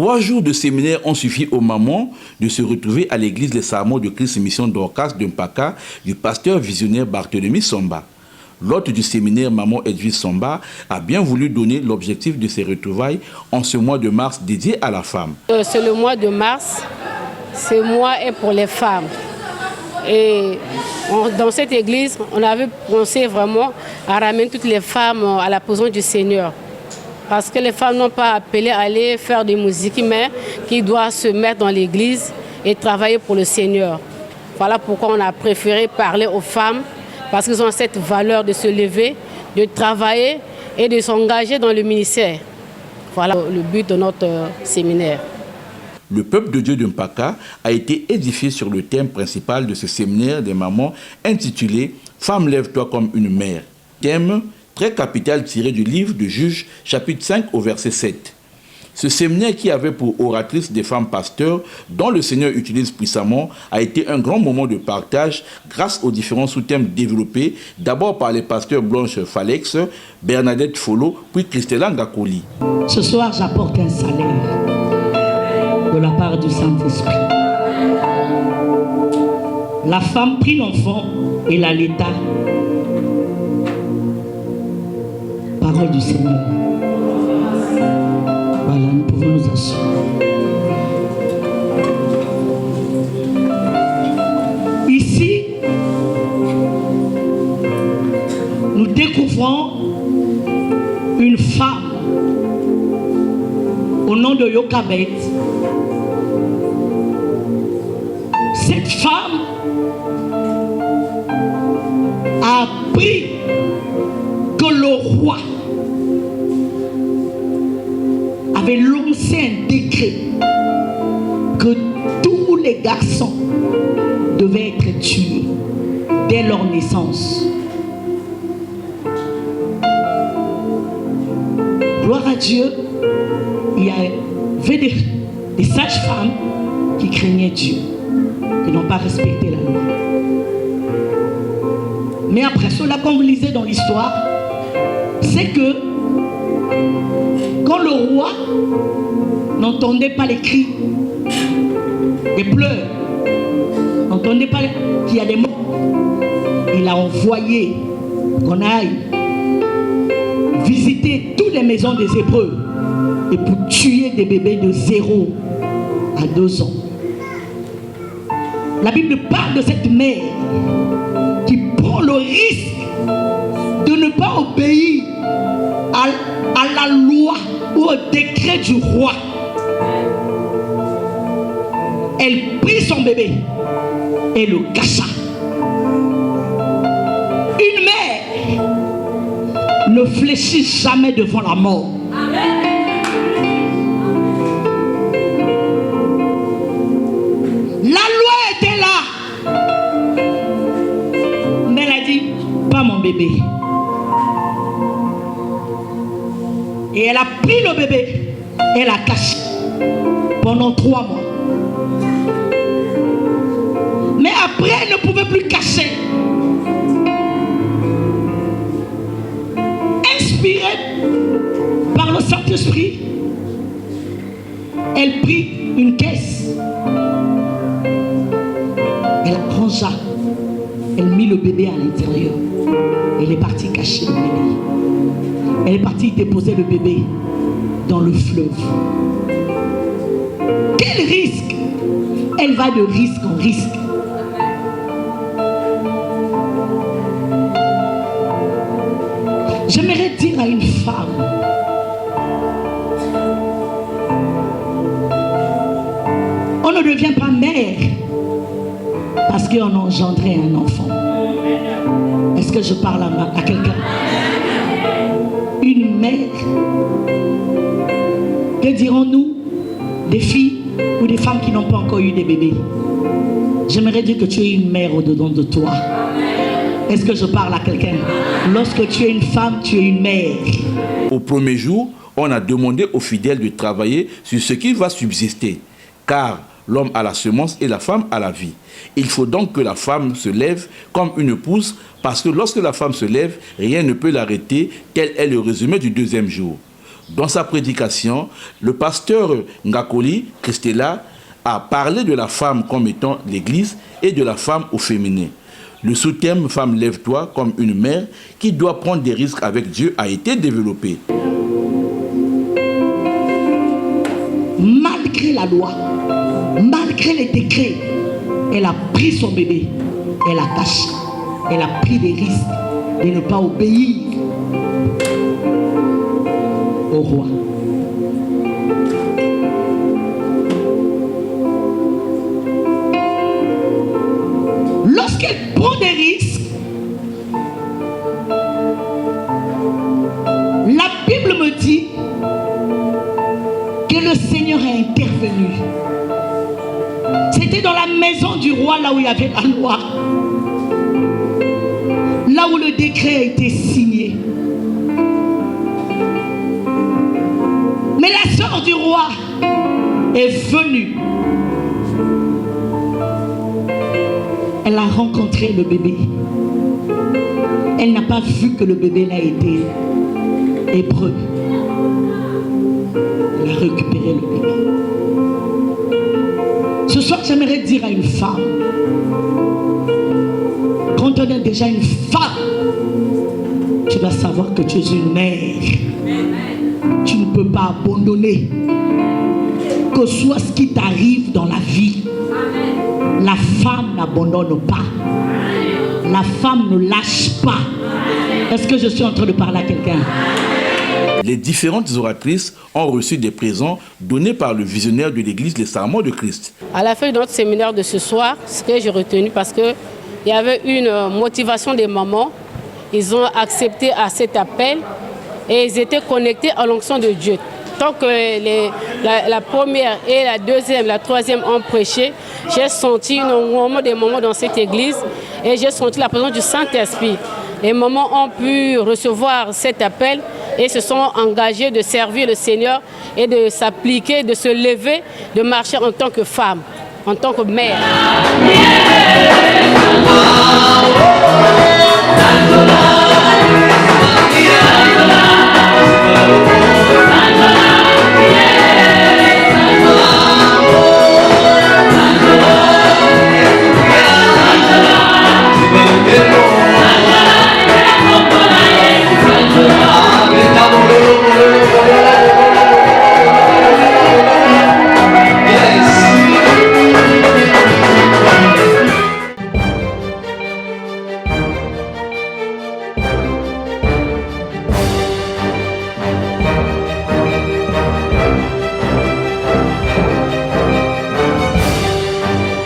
3 jours de séminaire ont suffi aux mamans de se retrouver à l'église Les Sarments de Christ Mission Dorcas de Mpaka du pasteur visionnaire Barthélemy Somba. L'hôte du séminaire, Maman Edwige Somba, a bien voulu donner l'objectif de ces retrouvailles en ce mois de mars dédié à la femme. C'est le mois de mars, ce mois est pour les femmes. Et dans cette église, on avait pensé vraiment à ramener toutes les femmes à la présence du Seigneur. Parce que les femmes n'ont pas appelé à aller faire de musique, mais qui doivent se mettre dans l'église et travailler pour le Seigneur. Voilà pourquoi on a préféré parler aux femmes, parce qu'elles ont cette valeur de se lever, de travailler et de s'engager dans le ministère. Voilà le but de notre séminaire. Le peuple de Dieu de Mpaka a été édifié sur le thème principal de ce séminaire des mamans intitulé « Femme, lève-toi comme une mère ». Thème très capital tiré du livre de Juges, chapitre 5 au verset 7. Ce séminaire qui avait pour oratrice des femmes pasteurs, dont le Seigneur utilise puissamment, a été un grand moment de partage grâce aux différents sous-thèmes développés, d'abord par les pasteurs Blanche Falex, Bernadette Folo, puis Christella Ngakoli. Ce soir, j'apporte un salaire de la part du Saint-Esprit. La femme prit l'enfant et l'allaita. Parole du Seigneur. Voilà, nous pouvons nous assurer. Ici, nous découvrons une femme au nom de Yokabet. Cette femme a appris que le roi avait lancé un décret que tous les garçons devaient être tués dès leur naissance. Gloire à Dieu, il y avait des sages-femmes qui craignaient Dieu, qui n'ont pas respecté la loi. Mais après cela, comme vous lisez dans l'histoire, c'est que quand le roi n'entendait pas les cris, les pleurs, n'entendait pas qu'il y a des morts, il a envoyé qu'on aille visiter toutes les maisons des Hébreux et pour tuer des bébés de 0 à 2 ans. La Bible parle de cette mère qui prend le risque de ne pas obéir à la loi ou au décret du roi. Elle prit son bébé et le cacha. Une mère ne fléchit jamais devant la mort. La loi était là, mais elle a dit, pas mon bébé. Et elle a pris le bébé et l'a caché pendant 3 mois. Mais après, elle ne pouvait plus cacher. Inspirée par le Saint-Esprit, elle prit une caisse. Elle rangea. Elle mit le bébé à l'intérieur. Elle est partie cacher le bébé. Elle est partie déposer le bébé dans le fleuve. Quel risque! Elle va de risque en risque. J'aimerais dire à une femme, on ne devient pas mère parce qu'on a engendré un enfant. Est-ce que je parle à quelqu'un? Une mère, que dirons-nous des filles ou des femmes qui n'ont pas encore eu des bébés? J'aimerais dire que tu es une mère au-dedans de toi. Est-ce que je parle à quelqu'un? Lorsque tu es une femme, tu es une mère. Au premier jour, on a demandé aux fidèles de travailler sur ce qui va subsister, car l'homme a la semence et la femme a la vie. Il faut donc que la femme se lève comme une pousse, parce que lorsque la femme se lève, rien ne peut l'arrêter, tel est le résumé du 2e jour. Dans sa prédication, le pasteur Ngakoli Christella a parlé de la femme comme étant l'Église et de la femme au féminin. Le sous-thème « Femme, lève-toi » comme une mère qui doit prendre des risques avec Dieu a été développé. Malgré la loi, malgré les décrets, elle a pris son bébé, elle a caché, elle a pris des risques de ne pas obéir au roi. Lorsqu'elle prend des risques, la Bible me dit que le Seigneur a intervenu. C'était dans la maison du roi, là où il y avait la loi, là où le décret a été signé. Mais la sœur du roi est venue. Elle a rencontré le bébé. Elle n'a pas vu que le bébé a été hébreu. Elle a récupéré le bébé. Ce soir, j'aimerais dire à une femme, quand on est déjà une femme, tu dois savoir que tu es une mère. Tu ne peux pas abandonner. Que soit ce qui t'arrive dans la vie, la femme n'abandonne pas. La femme ne lâche pas. Est-ce que je suis en train de parler à quelqu'un? Les différentes oratrices ont reçu des présents donnés par le visionnaire de l'Église, les Sarments de Christ. À la fin de notre séminaire de ce soir, ce que j'ai retenu, parce qu'il y avait une motivation des mamans, ils ont accepté à cet appel et ils étaient connectés à l'onction de Dieu. Tant que la première et la deuxième, la troisième ont prêché, j'ai senti des moments dans cette église et j'ai senti la présence du Saint-Esprit. Les mamans ont pu recevoir cet appel et se sont engagées de servir le Seigneur et de s'appliquer, de se lever, de marcher en tant que femme, en tant que mère.